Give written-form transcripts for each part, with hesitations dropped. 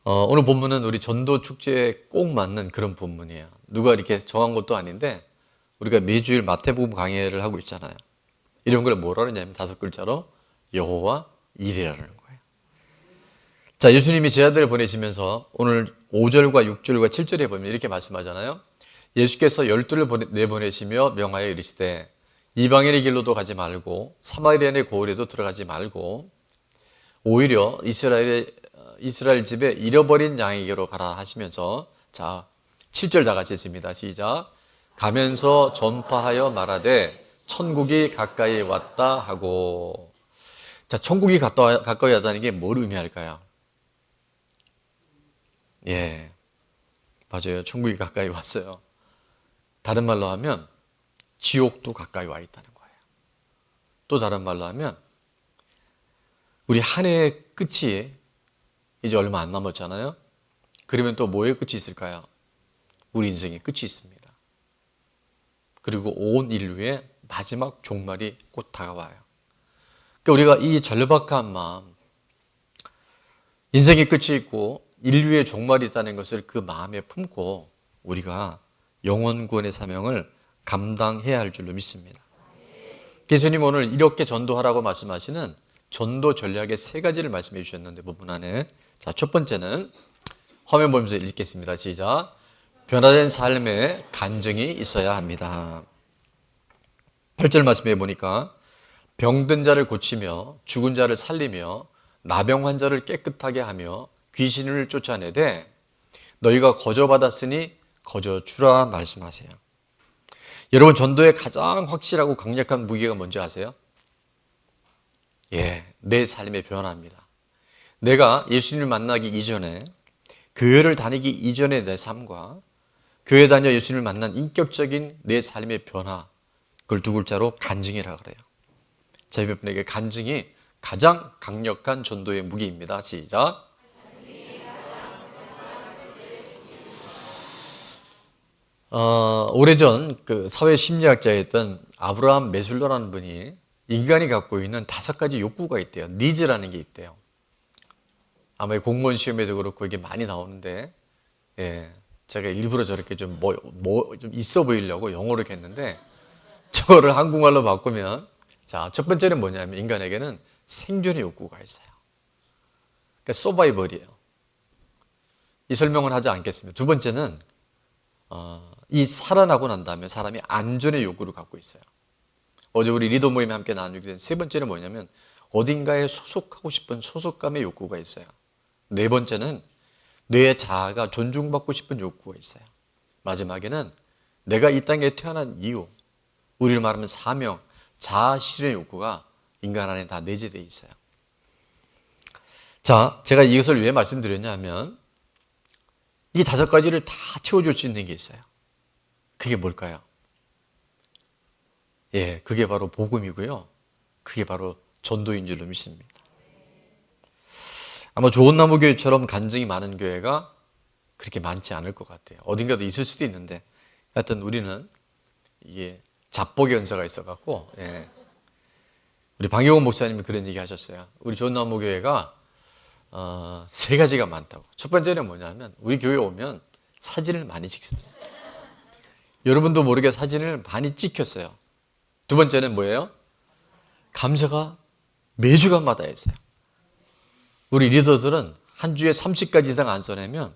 오늘 본문은 우리 전도 축제에 꼭 맞는 그런 본문이에요. 누가 이렇게 정한 것도 아닌데 우리가 매주일 마태복음 강해를 하고 있잖아요. 이런 걸 뭐라 그러냐면 5글자로 여호와 이레라는 거예요. 자, 예수님이 제 아들을 보내시면서 오늘 5절과 6절과 7절에 보면 이렇게 말씀하잖아요. 예수께서 12를 내보내시며 명하여 이르시되 이방인의 길로도 가지 말고 사마리아인의 고을에도 들어가지 말고 오히려 이스라엘 집에 잃어버린 양에게로 가라 하시면서, 자, 7절 다 같이 했습니다. 시작. 가면서 전파하여 말하되 천국이 가까이 왔다 하고. 자, 천국이 가까이 왔다는 게 뭘 의미할까요? 예, 맞아요. 천국이 가까이 왔어요. 다른 말로 하면 지옥도 가까이 와 있다는 거예요. 또 다른 말로 하면 우리 한 해의 끝이 이제 얼마 안 남았잖아요. 그러면 또 뭐의 끝이 있을까요? 우리 인생의 끝이 있습니다. 그리고 온 인류의 마지막 종말이 곧 다가와요. 그러니까 우리가 이 절박한 마음, 인생의 끝이 있고 인류의 종말이 있다는 것을 그 마음에 품고 우리가 영혼 구원의 사명을 감당해야 할 줄로 믿습니다. 예수님 오늘 이렇게 전도하라고 말씀하시는 전도 전략의 3가지를 말씀해 주셨는데 부분 안에, 자, 첫 번째는 화면 보면서 읽겠습니다. 시작. 변화된 삶에 간증이 있어야 합니다. 8절 말씀해 보니까 병든 자를 고치며 죽은 자를 살리며 나병 환자를 깨끗하게 하며 귀신을 쫓아내되 너희가 거저받았으니 거저주라 말씀하세요. 여러분, 전도의 가장 확실하고 강력한 무기가 뭔지 아세요? 예, 내 삶의 변화입니다. 내가 예수님을 만나기 이전에, 교회를 다니기 이전의 내 삶과 교회 다녀 예수님을 만난 인격적인 내 삶의 변화, 그걸 2글자로 간증이라고 그래요. 저희 몇 분에게 간증이 가장 강력한 전도의 무기입니다. 시작. 오래전 그 사회 심리학자였던 아브라함 메슬로라는 분이 인간이 갖고 있는 5가지 욕구가 있대요. 니즈라는 게 있대요. 아마 공무원 시험에도 그렇고 이게 많이 나오는데, 예, 제가 일부러 저렇게 좀 좀 있어 보이려고 영어로 이렇게 했는데, 저거를 한국말로 바꾸면, 자, 첫 번째는 뭐냐면 인간에게는 생존의 욕구가 있어요. 그러니까 서바이벌이에요. 이 설명을 하지 않겠습니다. 2번째는 이 살아나고 난 다음에 사람이 안전의 욕구를 갖고 있어요. 어제 우리 리더 모임에 함께 나누게 된 3번째는 뭐냐면 어딘가에 소속하고 싶은 소속감의 욕구가 있어요. 4번째는 내 자아가 존중받고 싶은 욕구가 있어요. 마지막에는 내가 이 땅에 태어난 이유, 우리를 말하면 사명, 자아 실현의 욕구가 인간 안에 다 내재되어 있어요. 자, 제가 이것을 왜 말씀드렸냐면 이 5가지를 다 채워줄 수 있는 게 있어요. 그게 뭘까요? 예, 그게 바로 복음이고요. 그게 바로 전도인 줄로 믿습니다. 아마 좋은 나무 교회처럼 간증이 많은 교회가 그렇게 많지 않을 것 같아요. 어딘가도 있을 수도 있는데, 하여튼 우리는 이게 잡복의 은사가 있어갖고, 예. 우리 방효원 목사님이 그런 얘기 하셨어요. 우리 좋은 나무 교회가 3가지가 많다고. 첫 번째는 뭐냐면 우리 교회 오면 사진을 많이 찍습니다. 여러분도 모르게 사진을 많이 찍혔어요. 2번째는 뭐예요? 감사가 매주간마다 있어요. 우리 리더들은 한 주에 30가지 이상 안 써내면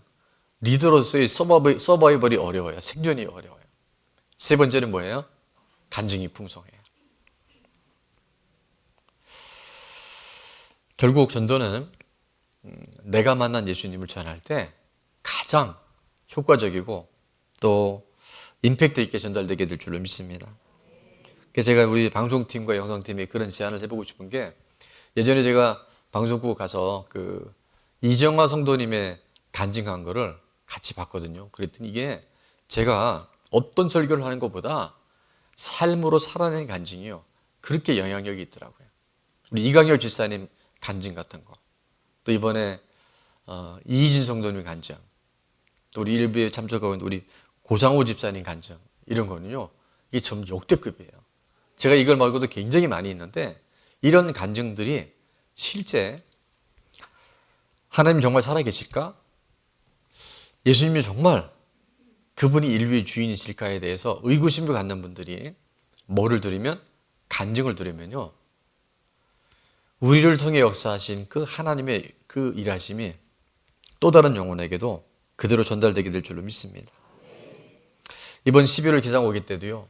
리더로서의 서바이벌이 어려워요. 생존이 어려워요. 3번째는 뭐예요? 간증이 풍성해요. 결국 전도는 내가 만난 예수님을 전할 때 가장 효과적이고 또 임팩트 있게 전달되게 될 줄로 믿습니다. 그래서 제가 우리 방송팀과 영상팀에 그런 제안을 해보고 싶은 게, 예전에 제가 방송국 가서 그 이정화 성도님의 간증한 거를 같이 봤거든요. 그랬더니 이게 제가 어떤 설교를 하는 것보다 삶으로 살아내는 간증이요, 그렇게 영향력이 있더라고요. 우리 이강열 집사님 간증 같은 거, 또 이번에 이희진 성도님 간증, 또 우리 일부에 참석하고 있는 우리 고상호 집사님 간증, 이런 거는요, 이게 좀 역대급이에요. 제가 이걸 말고도 굉장히 많이 있는데 이런 간증들이 실제 하나님 정말 살아계실까? 예수님이 정말 그분이 인류의 주인이실까에 대해서 의구심을 갖는 분들이 뭐를 들으면? 간증을 들으면요, 우리를 통해 역사하신 그 하나님의 그 일하심이 또 다른 영혼에게도 그대로 전달되게 될 줄로 믿습니다. 이번 12월 기상오기 때도요,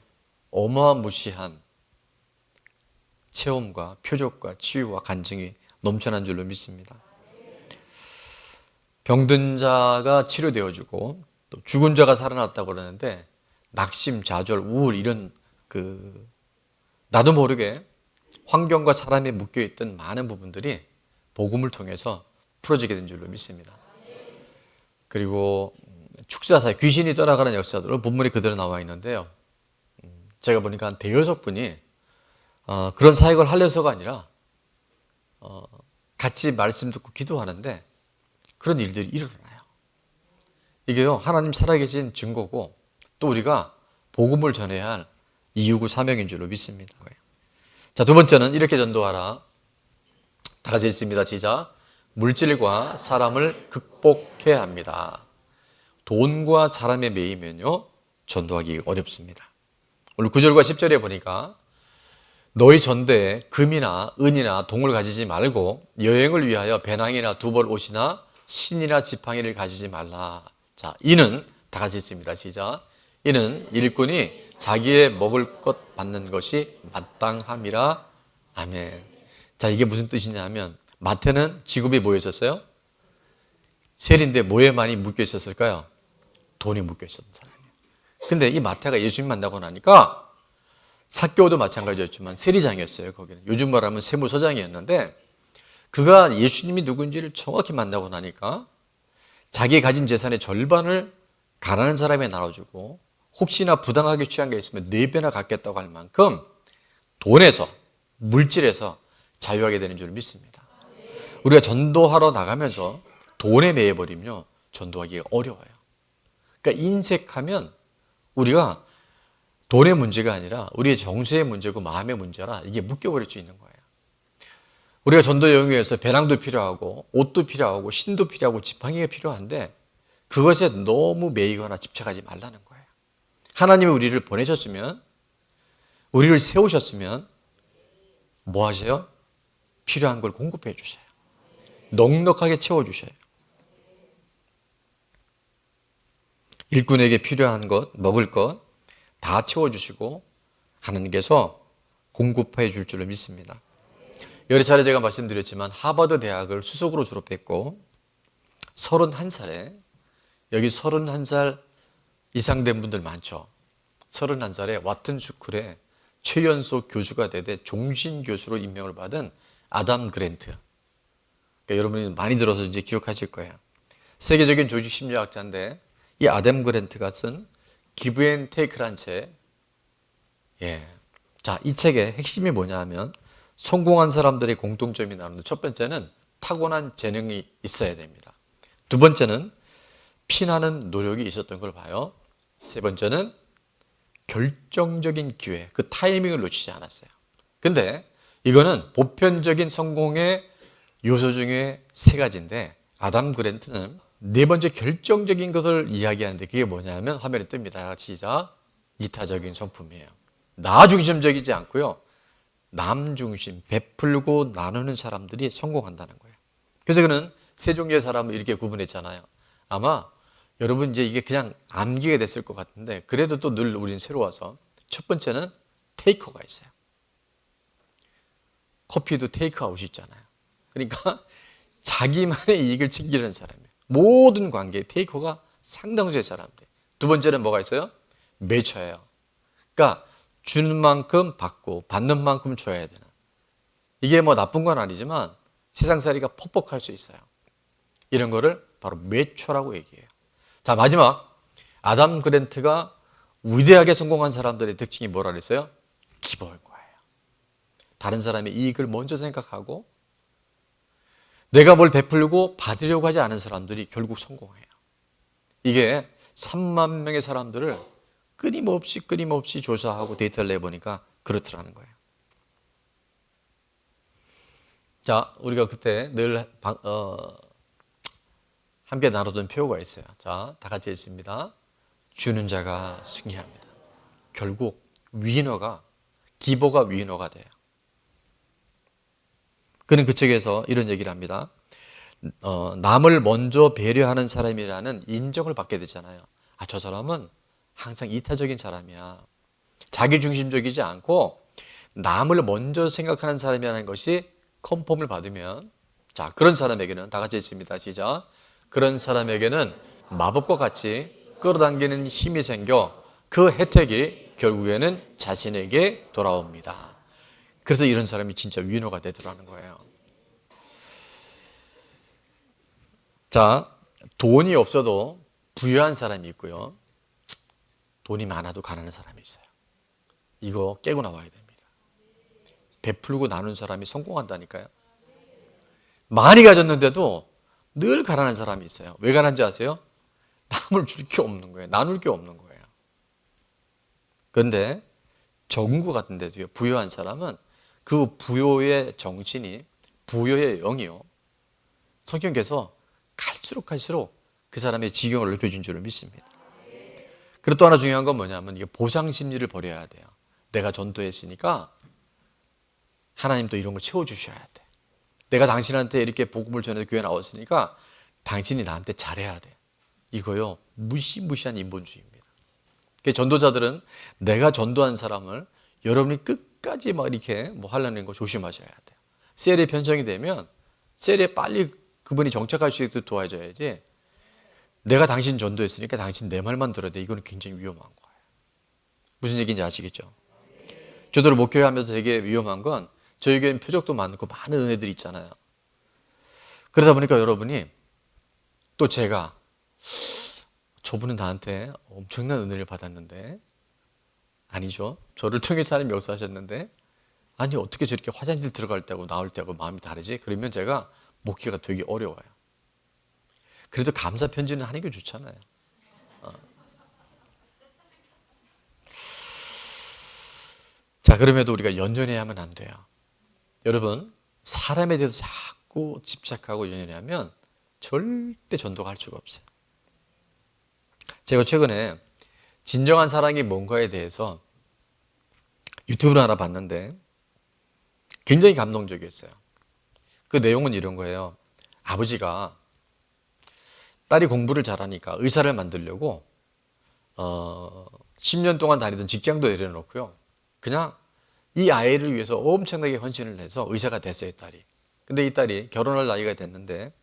어마무시한 체험과 표적과 치유와 간증이 넘쳐난 줄로 믿습니다. 병든 자가 치료되어주고 또 죽은 자가 살아났다고 그러는데, 낙심, 좌절, 우울 이런 나도 모르게 환경과 사람이 묶여있던 많은 부분들이 복음을 통해서 풀어지게 된 줄로 믿습니다. 그리고 축사사에 귀신이 떠나가는 역사들은 본문에 그대로 나와 있는데요, 제가 보니까 한 대여섯 분이 그런 사역을 하려서가 아니라 같이 말씀 듣고 기도하는데 그런 일들이 일어나요. 이게요, 하나님 살아계신 증거고 또 우리가 복음을 전해야 할 이유고 사명인 줄로 믿습니다. 자, 두 번째는 이렇게 전도하라. 다 같이 읽습니다. 시작. 물질과 사람을 극복해야 합니다. 돈과 사람에 매이면요, 전도하기 어렵습니다. 오늘 9절과 10절에 보니까 너희 전대에 금이나 은이나 동을 가지지 말고 여행을 위하여 배낭이나 두벌 옷이나 신이나 지팡이를 가지지 말라. 자, 이는 다 같이 읽습니다. 시작. 이는 일꾼이 자기의 먹을 것 받는 것이 마땅함이라. 아멘. 자, 이게 무슨 뜻이냐 하면, 마태는 직업이 뭐였었어요? 세리인데 뭐에 많이 묶여 있었을까요? 돈이 묶여 있었던 사람이에요. 근데 이 마태가 예수님 만나고 나니까, 삭개오도 마찬가지였지만 세리장이었어요. 거기는 요즘 말하면 세무서장이었는데, 그가 예수님이 누군지를 정확히 만나고 나니까 자기 가진 재산의 절반을 가난한 사람에 나눠주고, 혹시나 부당하게 취한 게 있으면 4배나 갚겠다고 할 만큼 돈에서, 물질에서 자유하게 되는 줄 믿습니다. 우리가 전도하러 나가면서 돈에 매여버리면 전도하기가 어려워요. 그러니까 인색하면 우리가 돈의 문제가 아니라 우리의 정서의 문제고 마음의 문제라 이게 묶여버릴 수 있는 거예요. 우리가 전도 여행을 위해서 배낭도 필요하고 옷도 필요하고 신도 필요하고 지팡이가 필요한데 그것에 너무 매이거나 집착하지 말라는 거예요. 하나님이 우리를 보내셨으면, 우리를 세우셨으면 뭐 하세요? 필요한 걸 공급해 주셔요. 넉넉하게 채워주셔요. 일꾼에게 필요한 것, 먹을 것 다 채워주시고 하나님께서 공급해 줄 줄로 믿습니다. 여러 차례 제가 말씀드렸지만 하버드 대학을 수석으로 졸업했고 31살에, 여기 31살 이상 된 분들 많죠. 31살에 와튼 스쿨에 최연소 교수가 되되 종신 교수로 임명을 받은 아담 그랜트. 그러니까 여러분이 많이 들어서 이제 기억하실 거예요. 세계적인 조직 심리학자인데 이 아담 그랜트가 쓴 기브 앤 테이크란 책. 자, 이 책의 핵심이 뭐냐 하면 성공한 사람들의 공통점이 나오는데, 첫 번째는 타고난 재능이 있어야 됩니다. 두 번째는 피나는 노력이 있었던 걸 봐요. 세 번째는 결정적인 기회, 그 타이밍을 놓치지 않았어요. 근데 이거는 보편적인 성공의 요소 중에 세 가지인데, 아담 그랜트는 네 번째 결정적인 것을 이야기하는데 그게 뭐냐면 화면에 뜹니다. 시작. 이타적인 성품이에요. 나 중심적이지 않고요, 남 중심, 베풀고 나누는 사람들이 성공한다는 거예요. 그래서 그는 세 종류의 사람을 이렇게 구분했잖아요. 아마 여러분 이제 이게 그냥 암기가 됐을 것 같은데 그래도 또 늘 우리는 새로워서, 첫 번째는 테이커가 있어요. 커피도 테이크아웃이 있잖아요. 그러니까 자기만의 이익을 챙기려는 사람이에요. 모든 관계에 테이커가 상당수의 사람들. 두 번째는 뭐가 있어요? 매처예요. 그러니까 주는 만큼 받고 받는 만큼 줘야 되는, 이게 뭐 나쁜 건 아니지만 세상살이가 퍽퍽할 수 있어요. 이런 거를 바로 매처라고 얘기해요. 자, 마지막 아담 그랜트가 위대하게 성공한 사람들의 특징이 뭐라 그랬어요? 기버일 거예요. 다른 사람의 이익을 먼저 생각하고 내가 뭘 베풀고 받으려고 하지 않은 사람들이 결국 성공해요. 이게 3만 명의 사람들을 끊임없이 조사하고 데이터를 내보니까 그렇더라는 거예요. 자, 우리가 그때 늘 함께 나누던 표어가 있어요. 자, 다 같이 읽습니다. 주는 자가 승리합니다. 결국 기버가 위너가 돼요. 그는 그 책에서 이런 얘기를 합니다. 남을 먼저 배려하는 사람이라는 인정을 받게 되잖아요. 아, 저 사람은 항상 이타적인 사람이야. 자기중심적이지 않고 남을 먼저 생각하는 사람이라는 것이 컨펌을 받으면, 자, 그런 사람에게는 다 같이 읽습니다. 시작. 그런 사람에게는 마법과 같이 끌어당기는 힘이 생겨 그 혜택이 결국에는 자신에게 돌아옵니다. 그래서 이런 사람이 진짜 위너가 되더라는 거예요. 자, 돈이 없어도 부유한 사람이 있고요. 돈이 많아도 가난한 사람이 있어요. 이거 깨고 나와야 됩니다. 베풀고 나눈 사람이 성공한다니까요. 많이 가졌는데도 늘 가난한 사람이 있어요. 왜 가난한지 아세요? 남을 줄 게 없는 거예요. 나눌 게 없는 거예요. 그런데 정부 같은 데도요, 부유한 사람은 그 부여의 정신이, 부여의 영이요, 성경께서 갈수록 그 사람의 지경을 높여준 줄을 믿습니다. 그리고 또 하나 중요한 건 뭐냐면 이게 보상 심리를 버려야 돼요. 내가 전도했으니까 하나님도 이런 거 채워주셔야 돼. 내가 당신한테 이렇게 복음을 전해서 교회 나왔으니까 당신이 나한테 잘해야 돼. 이거요, 무시무시한 인본주의입니다. 전도자들은 내가 전도한 사람을 여러분이 끝까지 막 이렇게 하려는 거 조심하셔야 돼요. 셀에 편성이 되면 셀에 빨리 그분이 정착할 수 있도록 도와줘야지, 내가 당신 전도했으니까 당신 내 말만 들어야 돼. 이거는 굉장히 위험한 거예요. 무슨 얘기인지 아시겠죠? 저도 목회하면서 되게 위험한 건 저에게는 표적도 많고 많은 은혜들이 있잖아요. 그러다 보니까 여러분이 또 제가 저분은 나한테 엄청난 은혜를 받았는데, 아니죠, 저를 통해서 하나님 역사하셨는데, 아니 어떻게 저렇게 화장실 들어갈 때하고 나올 때하고 마음이 다르지? 그러면 제가 목회가 되게 어려워요. 그래도 감사 편지는 하는 게 좋잖아요. 자, 그럼에도 우리가 연연해하면 안 돼요. 여러분, 사람에 대해서 자꾸 집착하고 연연해하면 절대 전도가 할 수가 없어요. 제가 최근에 진정한 사랑이 뭔가에 대해서 유튜브를 하나 봤는데 굉장히 감동적이었어요. 그 내용은 이런 거예요. 아버지가 딸이 공부를 잘하니까 의사를 만들려고 10년 동안 다니던 직장도 내려놓고요, 그냥 이 아이를 위해서 엄청나게 헌신을 해서 의사가 됐어요, 딸이. 근데 이 딸이 결혼할 나이가 됐는데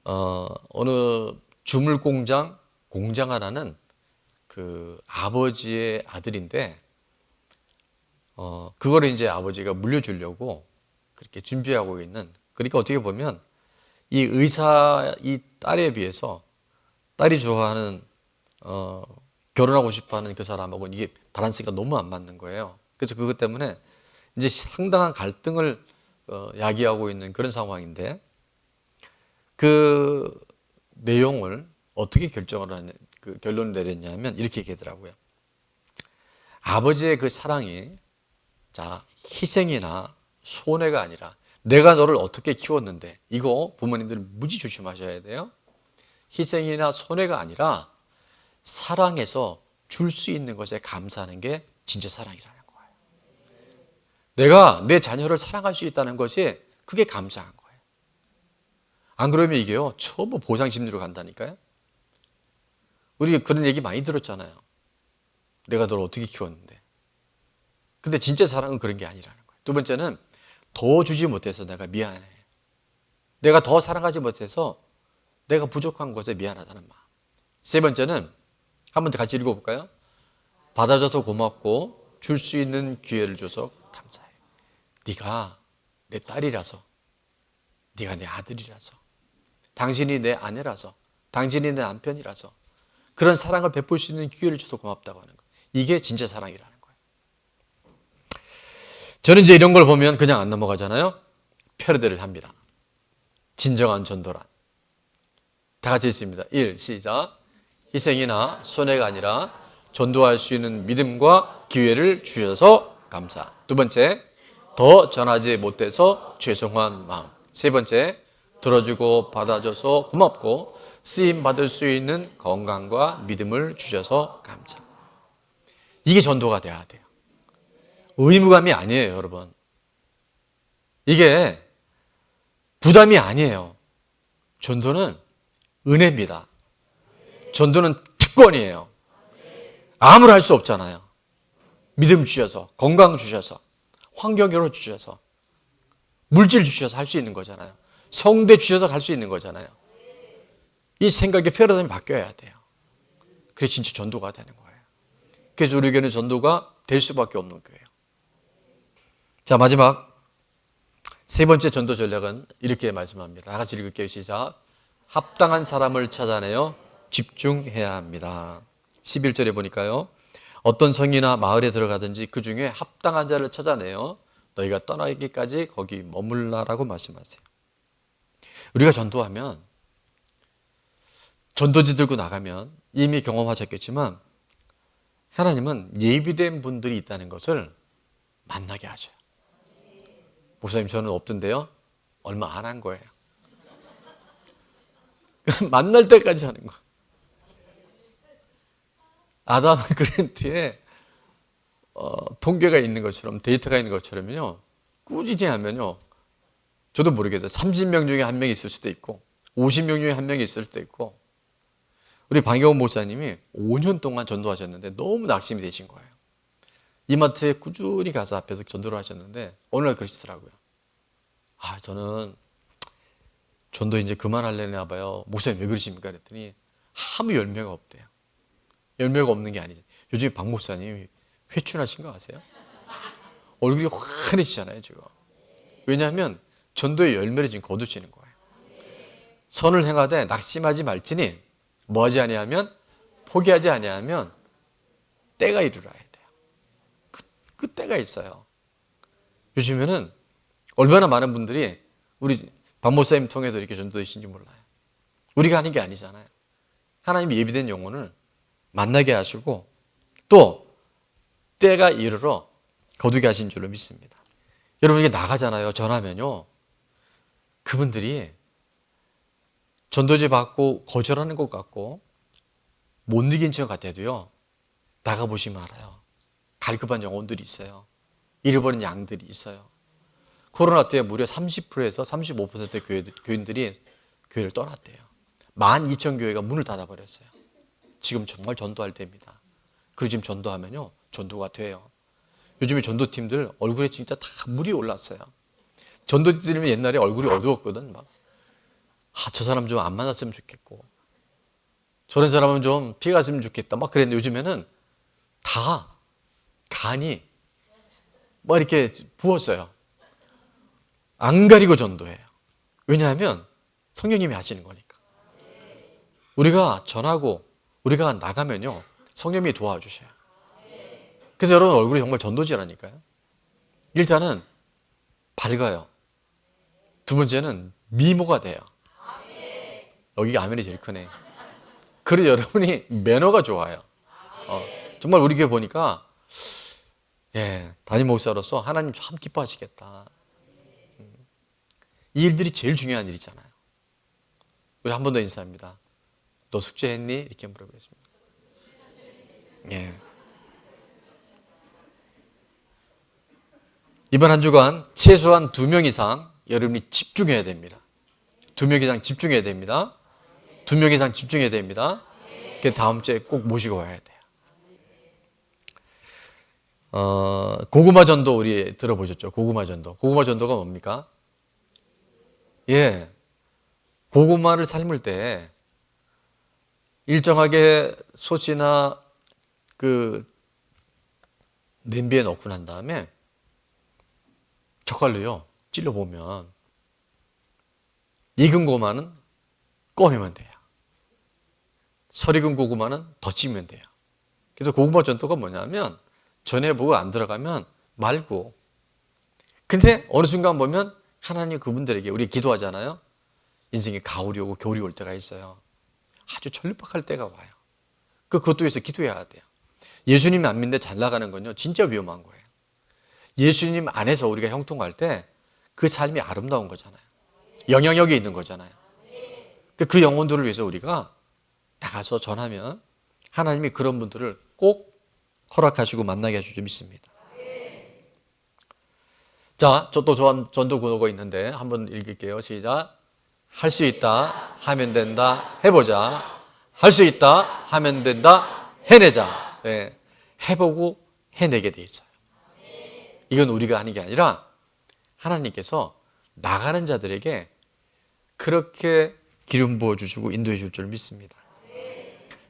어느 주물 공장 하나는 그 아버지의 아들인데 그거를 이제 아버지가 물려주려고 그렇게 준비하고 있는, 그러니까 어떻게 보면 이 딸에 비해서 딸이 좋아하는 결혼하고 싶어하는 그 사람하고 이게 밸런스가 너무 안 맞는 거예요. 그래서 그것 때문에 이제 상당한 갈등을 야기하고 있는 그런 상황인데, 그 내용을 어떻게 결론을 내렸냐면 이렇게 얘기하더라고요. 아버지의 그 사랑이, 자, 희생이나 손해가 아니라 내가 너를 어떻게 키웠는데, 이거 부모님들은 무지 조심하셔야 돼요. 희생이나 손해가 아니라 사랑해서 줄 수 있는 것에 감사하는 게 진짜 사랑이라는 거예요. 내가 내 자녀를 사랑할 수 있다는 것이 그게 감사한 거예요. 안 그러면 이게요, 전부 보상 심리로 간다니까요. 우리 그런 얘기 많이 들었잖아요. 내가 너를 어떻게 키웠는데. 근데 진짜 사랑은 그런 게 아니라는 거예요. 두 번째는 더 주지 못해서 내가 미안해. 내가 더 사랑하지 못해서 내가 부족한 것에 미안하다는 마음. 세 번째는 한번 더 같이 읽어볼까요? 받아줘서 고맙고 줄 수 있는 기회를 줘서 감사해. 네가 내 딸이라서, 네가 내 아들이라서, 당신이 내 아내라서, 당신이 내 남편이라서 그런 사랑을 베풀 수 있는 기회를 줘서 고맙다고 하는 거예요. 이게 진짜 사랑이라는 거예요. 저는 이제 이런 걸 보면 그냥 안 넘어가잖아요. 패러디를 합니다. 진정한 전도란. 다 같이 읽습니다. 1, 시작. 희생이나 손해가 아니라 전도할 수 있는 믿음과 기회를 주셔서 감사. 두 번째, 더 전하지 못해서 죄송한 마음. 세 번째, 들어주고 받아줘서 고맙고 쓰임 받을 수 있는 건강과 믿음을 주셔서 감사. 이게 전도가 돼야 돼요. 의무감이 아니에요, 여러분. 이게 부담이 아니에요. 전도는 은혜입니다. 전도는 특권이에요. 아무나 할 수 없잖아요. 믿음 주셔서, 건강 주셔서, 환경으로 주셔서, 물질 주셔서 할 수 있는 거잖아요. 성대 주셔서 갈 수 있는 거잖아요. 이 생각의 패러다임이 바뀌어야 돼요. 그게 진짜 전도가 되는 거예요. 그래서 우리 교회는 전도가 될 수밖에 없는 거예요. 자, 마지막 세 번째 전도 전략은 이렇게 말씀합니다. 다 같이 읽을게요. 시작. 합당한 사람을 찾아내어 집중해야 합니다. 11절에 보니까요. 어떤 성이나 마을에 들어가든지 그 중에 합당한 자를 찾아내어 너희가 떠나기까지 거기 머물라라고 말씀하세요. 우리가 전도하면, 전도지 들고 나가면 이미 경험하셨겠지만 하나님은 예비된 분들이 있다는 것을 만나게 하셔요. 목사님, 저는 없던데요? 얼마 안 한 거예요. 만날 때까지 하는 거예요. 아담 그랜트에 통계가 있는 것처럼, 데이터가 있는 것처럼요, 꾸준히 하면요, 저도 모르겠어요. 30명 중에 한 명이 있을 수도 있고 50명 중에 한 명이 있을 수도 있고. 우리 방경원 목사님이 5년 동안 전도하셨는데 너무 낙심이 되신 거예요. 이마트에 꾸준히 가서 앞에서 전도를 하셨는데 어느 날 그러시더라고요. 아, 저는 전도 이제 그만하려나 봐요. 목사님 왜 그러십니까? 그랬더니 아무 열매가 없대요. 열매가 없는 게 아니죠. 요즘에 박 목사님이 회춘하신 거 아세요? 얼굴이 환해지잖아요, 지금. 왜냐하면 전도의 열매를 지금 거두시는 거예요. 선을 행하되 낙심하지 말지니 뭐하지 아니하면, 포기하지 아니하면 때가 이르러야 돼요. 그 때가 있어요. 요즘에는 얼마나 많은 분들이 우리 박 목사님 통해서 이렇게 전도되신지 몰라요. 우리가 하는 게 아니잖아요. 하나님이 예비된 영혼을 만나게 하시고 또 때가 이르러 거두게 하신 줄로 믿습니다. 여러분, 이게 나가잖아요. 전하면요, 그분들이 전도지 받고 거절하는 것 같고 못 이긴 것 같아도요, 나가보시면 알아요. 갈급한 영혼들이 있어요. 잃어버린 양들이 있어요. 코로나 때 무려 30%에서 35%의 교인들이 교회를 떠났대요. 12,000교회가 문을 닫아버렸어요. 지금 정말 전도할 때입니다. 그리고 지금 전도하면요, 전도가 돼요. 요즘에 전도팀들 얼굴에 진짜 다 물이 올랐어요. 전도팀들이 옛날에 얼굴이 어두웠거든. 막, 저 사람 좀 안 만났으면 좋겠고, 저런 사람은 좀 피해갔으면 좋겠다, 막 그랬는데 요즘에는 다 간이 막 이렇게 부었어요. 안 가리고 전도해요. 왜냐하면 성령님이 하시는 거니까. 우리가 전하고 우리가 나가면요, 성령님이 도와주셔요. 그래서 여러분 얼굴이 정말 전도지라니까요. 일단은 밝아요. 두 번째는 미모가 돼요. 여기가 아멘이 제일 크네. 그리고 여러분이 매너가 좋아요. 정말 우리 교회 보니까, 담임 목사로서 하나님 참 기뻐하시겠다. 이 일들이 제일 중요한 일이잖아요. 우리 한 번 더 인사합니다. 너 숙제했니? 이렇게 물어보겠습니다. 이번 한 주간 최소한 2명 이상 여러분이 집중해야 됩니다. 2명 이상 집중해야 됩니다. 2명 이상 집중해야 됩니다. 그 다음 주에 꼭 모시고 와야 돼요. 고구마 전도 우리 들어보셨죠? 고구마 전도. 고구마 전도가 뭡니까? 고구마를 삶을 때 일정하게 솥이나 그 냄비에 넣고 난 다음에 젓갈로요, 찔러보면 익은 고구마는 꺼내면 돼요. 설 익은 고구마는 더 찌면 돼요. 그래서 고구마 전도가 뭐냐면 전에 뭐가 안 들어가면 말고, 근데 어느 순간 보면 하나님 그분들에게, 우리 기도하잖아요. 인생에 가을이 오고 겨울이 올 때가 있어요. 아주 절박할 때가 와요. 그것도 위해서 기도해야 돼요. 예수님 안 믿는데 잘 나가는 건요, 진짜 위험한 거예요. 예수님 안에서 우리가 형통할 때 그 삶이 아름다운 거잖아요. 영향력이 있는 거잖아요. 그 영혼들을 위해서 우리가 나가서 전하면 하나님이 그런 분들을 꼭 허락하시고 만나게 해줄 줄 믿습니다. 자, 또 전도 구호가 있는데 한번 읽을게요. 시작. 할 수 있다 하면 된다 해보자. 할 수 있다 하면 된다 해내자. 네, 해보고 해내게 돼 있어요. 이건 우리가 하는 게 아니라 하나님께서 나가는 자들에게 그렇게 기름 부어주시고 인도해 줄 줄 믿습니다.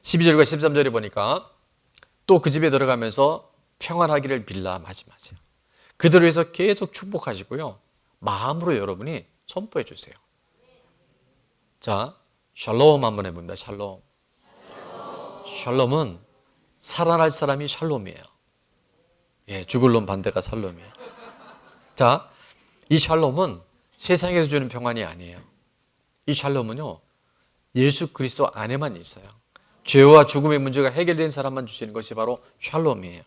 12절과 13절에 보니까 또 그 집에 들어가면서 평안하기를 빌라 말씀하세요. 그들을 위해서 계속 축복하시고요. 마음으로 여러분이 선포해 주세요. 자, 샬롬 한번 해봅니다. 샬롬. 샬롬은 살아날 사람이 샬롬이에요. 예, 죽을 놈 반대가 살롬이에요. 자, 이 샬롬은 세상에서 주는 평안이 아니에요. 이 샬롬은요, 예수 그리스도 안에만 있어요. 죄와 죽음의 문제가 해결된 사람만 주시는 것이 바로 샬롬이에요.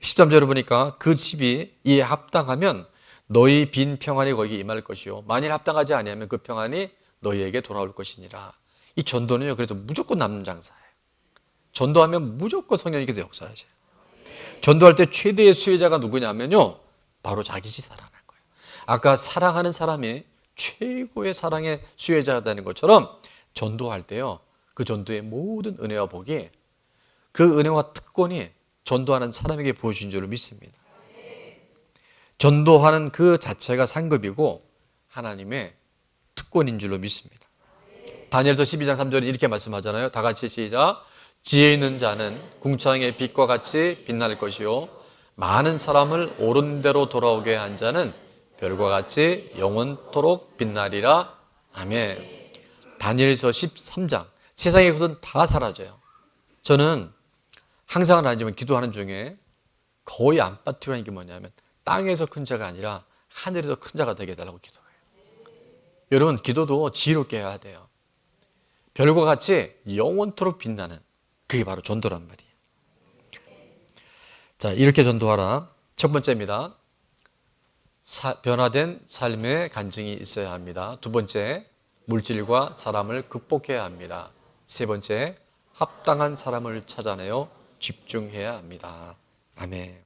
13절을 보니까 그 집이 이에 합당하면 너희 빈 평안이 거기에 임할 것이요 만일 합당하지 아니하면 그 평안이 너희에게 돌아올 것이니라. 이 전도는요, 그래도 무조건 남는 장사예요. 전도하면 무조건 성령님께서 역사하셔요. 전도할 때 최대의 수혜자가 누구냐면요, 바로 자기 살아나는 거예요. 아까 사랑하는 사람이 최고의 사랑의 수혜자가 되는 것처럼 전도할 때요, 그 전도의 모든 은혜와 복이 그 은혜와 특권이 전도하는 사람에게 부어진 줄로 믿습니다. 전도하는 그 자체가 상급이고 하나님의 특권인 줄로 믿습니다. 다니엘서 12장 3절에 이렇게 말씀하잖아요. 다 같이 시작. 지혜 있는 자는 궁창의 빛과 같이 빛날 것이요 많은 사람을 옳은 대로 돌아오게 한 자는 별과 같이 영원토록 빛나리라. 아멘. 다니엘서 13장. 세상의 것은 다 사라져요. 저는 항상은 아니지만 기도하는 중에 거의 안 빠뜨리는 게 뭐냐면 땅에서 큰 자가 아니라 하늘에서 큰 자가 되게 해달라고 기도해요. 여러분, 기도도 지혜롭게 해야 돼요. 별과 같이 영원토록 빛나는, 그게 바로 전도란 말이에요. 자, 이렇게 전도하라. 첫 번째입니다. 변화된 삶의 간증이 있어야 합니다. 두 번째, 물질과 사람을 극복해야 합니다. 세 번째, 합당한 사람을 찾아내어 집중해야 합니다. 아멘.